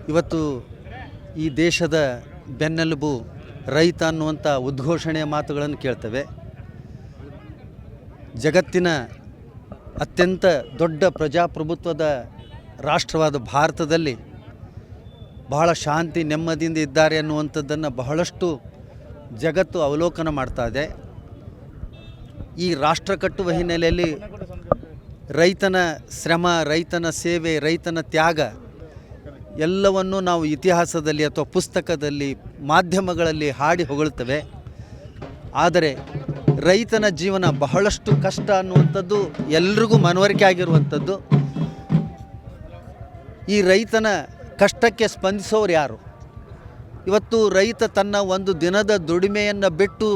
ಇವತ್ತು ಈ ದೇಶದ ಬೆನ್ನೆಲುಬು ರೈತ ಅನ್ನುವಂಥ ಉದ್ಘೋಷಣೆಯ ಮಾತುಗಳನ್ನು ಕೇಳ್ತೇವೆ. ಜಗತ್ತಿನ ಅತ್ಯಂತ ದೊಡ್ಡ ಪ್ರಜಾಪ್ರಭುತ್ವದ ರಾಷ್ಟ್ರವಾದ ಭಾರತದಲ್ಲಿ ಬಹಳ ಶಾಂತಿ ನೆಮ್ಮದಿಯಿಂದ ಇದ್ದಾರೆ ಅನ್ನುವಂಥದ್ದನ್ನು ಬಹಳಷ್ಟು ಜಗತ್ತು ಅವಲೋಕನ ಮಾಡ್ತಾ ಇದೆ. ಈ ರಾಷ್ಟ್ರ ಕಟ್ಟುವ ಹಿನ್ನೆಲೆಯಲ್ಲಿ ರೈತನ ಶ್ರಮ, ರೈತನ ಸೇವೆ, ರೈತನ ತ್ಯಾಗ ಎಲ್ಲವನ್ನು ನಾವು ಇತಿಹಾಸದಲ್ಲಿ ಅಥವಾ ಪುಸ್ತಕದಲ್ಲಿ, ಮಾಧ್ಯಮಗಳಲ್ಲಿ ಹಾಡಿ ಹೊಗಳ್ತೇವೆ. ಆದರೆ ರೈತನ ಜೀವನ ಬಹಳಷ್ಟು ಕಷ್ಟ ಅನ್ನುವಂಥದ್ದು ಎಲ್ರಿಗೂ ಮನವರಿಕೆ ಆಗಿರುವಂಥದ್ದು. ಈ ರೈತನ ಕಷ್ಟಕ್ಕೆ ಸ್ಪಂದಿಸೋರು ಯಾರು? ಇವತ್ತು ರೈತ ತನ್ನ ಒಂದು ದಿನದ ದುಡಿಮೆಯನ್ನು ಬಿಟ್ಟು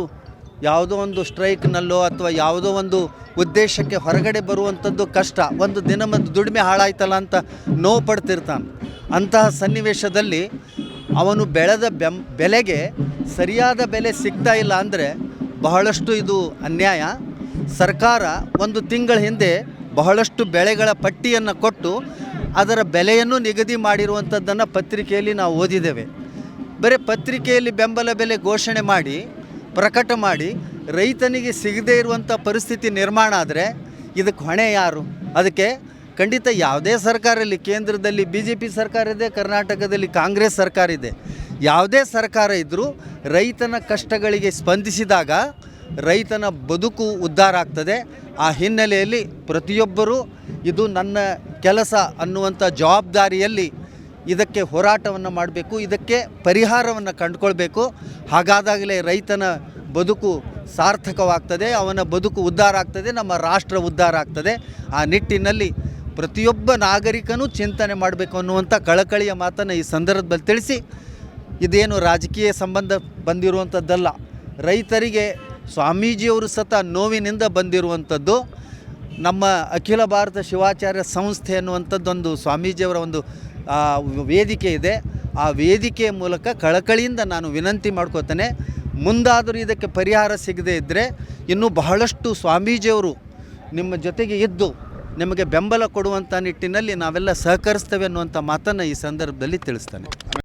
ಯಾವುದೋ ಒಂದು ಸ್ಟ್ರೈಕ್ನಲ್ಲೋ ಅಥವಾ ಯಾವುದೋ ಒಂದು ಉದ್ದೇಶಕ್ಕೆ ಹೊರಗಡೆ ಬರುವಂಥದ್ದು ಕಷ್ಟ. ಒಂದು ದಿನ ಒಂದು ದುಡಿಮೆ ಹಾಳಾಯ್ತಲ್ಲ ಅಂತ ನೋವು ಪಡ್ತಿರ್ತಾನೆ. ಅಂತಹ ಸನ್ನಿವೇಶದಲ್ಲಿ ಅವನು ಬೆಳೆದ ಬೆಲೆಗೆ ಸರಿಯಾದ ಬೆಲೆ ಸಿಗ್ತಾ ಇಲ್ಲ ಅಂದರೆ ಬಹಳಷ್ಟು ಇದು ಅನ್ಯಾಯ. ಸರ್ಕಾರ ಒಂದು ತಿಂಗಳ ಹಿಂದೆ ಬಹಳಷ್ಟು ಬೆಳೆಗಳ ಪಟ್ಟಿಯನ್ನು ಕೊಟ್ಟು ಅದರ ಬೆಲೆಯನ್ನು ನಿಗದಿ ಮಾಡಿರುವಂಥದ್ದನ್ನು ಪತ್ರಿಕೆಯಲ್ಲಿ ನಾವು ಓದಿದ್ದೇವೆ. ಬರೀ ಪತ್ರಿಕೆಯಲ್ಲಿ ಬೆಂಬಲ ಬೆಲೆ ಘೋಷಣೆ ಮಾಡಿ ಪ್ರಕಟ ಮಾಡಿ ರೈತನಿಗೆ ಸಿಗದೇ ಇರುವಂಥ ಪರಿಸ್ಥಿತಿ ನಿರ್ಮಾಣ ಆದರೆ ಇದಕ್ಕೆ ಹೊಣೆ ಯಾರು? ಅದಕ್ಕೆ ಖಂಡಿತ ಯಾವುದೇ ಸರ್ಕಾರ ಇರಲಿ, ಕೇಂದ್ರದಲ್ಲಿ BJP ಸರ್ಕಾರ ಇದೆ, ಕರ್ನಾಟಕದಲ್ಲಿ ಕಾಂಗ್ರೆಸ್ ಸರ್ಕಾರ ಇದೆ, ಯಾವುದೇ ಸರ್ಕಾರ ಇದ್ದರೂ ರೈತನ ಕಷ್ಟಗಳಿಗೆ ಸ್ಪಂದಿಸಿದಾಗ ರೈತನ ಬದುಕು ಉದ್ಧಾರ ಆಗ್ತದೆ. ಆ ಹಿನ್ನೆಲೆಯಲ್ಲಿ ಪ್ರತಿಯೊಬ್ಬರೂ ಇದು ನನ್ನ ಕೆಲಸ ಅನ್ನುವಂಥ ಜವಾಬ್ದಾರಿಯಲ್ಲಿ ಇದಕ್ಕೆ ಹೋರಾಟವನ್ನು ಮಾಡಬೇಕು, ಇದಕ್ಕೆ ಪರಿಹಾರವನ್ನು ಕಂಡುಕೊಳ್ಬೇಕು. ಹಾಗಾದಾಗಲೇ ರೈತನ ಬದುಕು ಸಾರ್ಥಕವಾಗ್ತದೆ, ಅವನ ಬದುಕು ಉದ್ಧಾರ ಆಗ್ತದೆ, ನಮ್ಮ ರಾಷ್ಟ್ರ ಉದ್ಧಾರ ಆಗ್ತದೆ. ಆ ನಿಟ್ಟಿನಲ್ಲಿ ಪ್ರತಿಯೊಬ್ಬ ನಾಗರಿಕನೂ ಚಿಂತನೆ ಮಾಡಬೇಕು ಅನ್ನುವಂಥ ಕಳಕಳಿಯ ಮಾತನ್ನು ಈ ಸಂದರ್ಭದಲ್ಲಿ ತಿಳಿಸಿ, ಇದೇನು ರಾಜಕೀಯ ಸಂಬಂಧ ಬಂದಿರುವಂಥದ್ದಲ್ಲ. ರೈತರಿಗೆ ಸ್ವಾಮೀಜಿಯವರು ಸತ ನೋವಿನಿಂದ ಬಂದಿರುವಂಥದ್ದು. ನಮ್ಮ ಅಖಿಲ ಭಾರತ ಶಿವಾಚಾರ್ಯ ಸಂಸ್ಥೆ ಅನ್ನುವಂಥದ್ದೊಂದು ಸ್ವಾಮೀಜಿಯವರ ಒಂದು ವೇದಿಕೆ ಇದೆ. ಆ ವೇದಿಕೆಯ ಮೂಲಕ ಕಳಕಳಿಯಿಂದ ನಾನು ವಿನಂತಿ ಮಾಡ್ಕೋತೇನೆ, ಮುಂದಾದರೂ ಇದಕ್ಕೆ ಪರಿಹಾರ ಸಿಗದೇ ಇದ್ದರೆ ಇನ್ನೂ ಬಹಳಷ್ಟು ಸ್ವಾಮೀಜಿಯವರು ನಿಮ್ಮ ಜೊತೆಗೆ ಇದ್ದು ನಿಮಗೆ ಬೆಂಬಲ ಕೊಡುವಂಥ ನಿಟ್ಟಿನಲ್ಲಿ ನಾವೆಲ್ಲ ಸಹಕರಿಸ್ತೇವೆ ಅನ್ನುವಂಥ ಮಾತನ್ನು ಈ ಸಂದರ್ಭದಲ್ಲಿ ತಿಳಿಸ್ತೇನೆ.